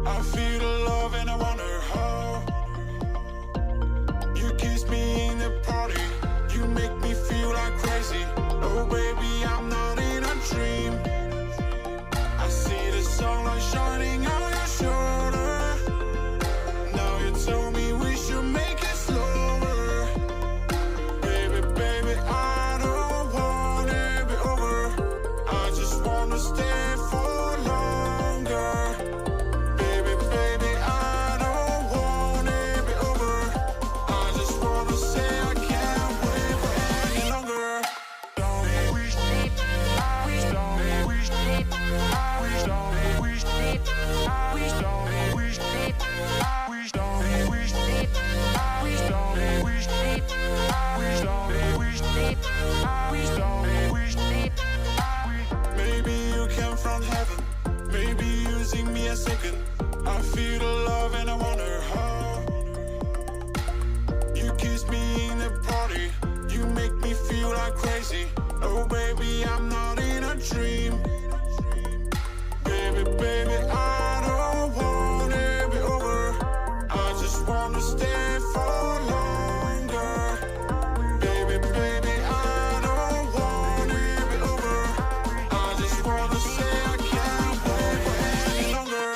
I feel the love and I wonder how. You kiss me in the party, you make me feel like crazy. Oh baby, I'm not in a dream. I see the sunlight shining on your shoulder. Now you tell me we should make it slower. Baby, baby, I don't want it be over. I just wanna stay for longer. Baby, baby, I don't want it be over. I just wanna say I can't wait for any longer. Maybe you came from heaven, maybe you sing me a second. I feel the love and I wonder how. You kiss me in the party, you make me feel like crazy. Oh baby, I'm not in a dream. Baby, baby, I don't want it be over. I just wanna stay for longer. Baby, baby, I don't want it be over. I just wanna say I can't wait for any longer.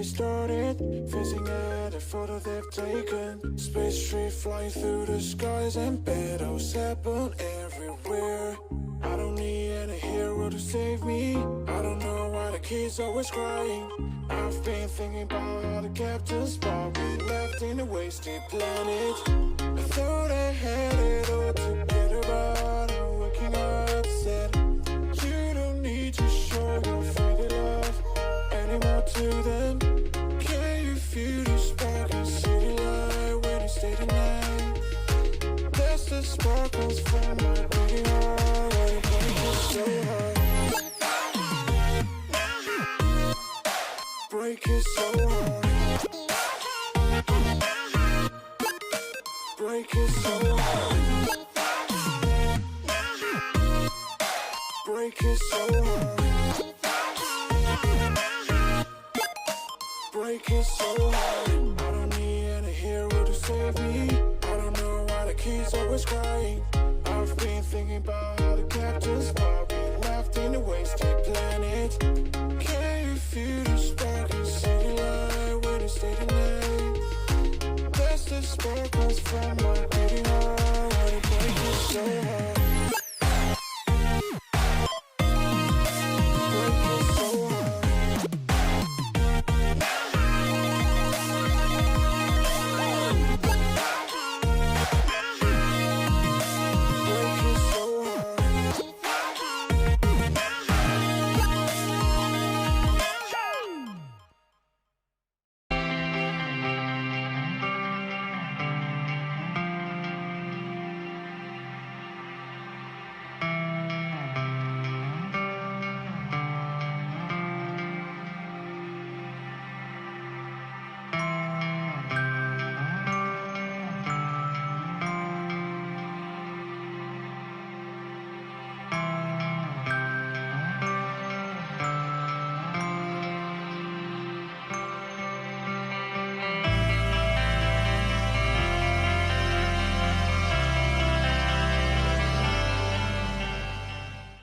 we started, facing at a photo they've taken. Space tree flying through the skies and battles happen everywhere. I don't need any hero to save me. I don't know why the kids always crying. I've been thinking about how the captain's spot we left in a wasted planet. I thought I had it all together, but I'm waking up sad. You don't need to show your faded love anymore to them. Can you feel the spark and see the light when you stay the night? That's the sparkles from my beating heart. Why you break it so hard? Break it so hard. Break it so hard. Break it so hard. Break it so hard. I don't need any hero to save me. I don't know why the kids always crying. I've been thinking about how the captain's spot we left in a wasted planet. Can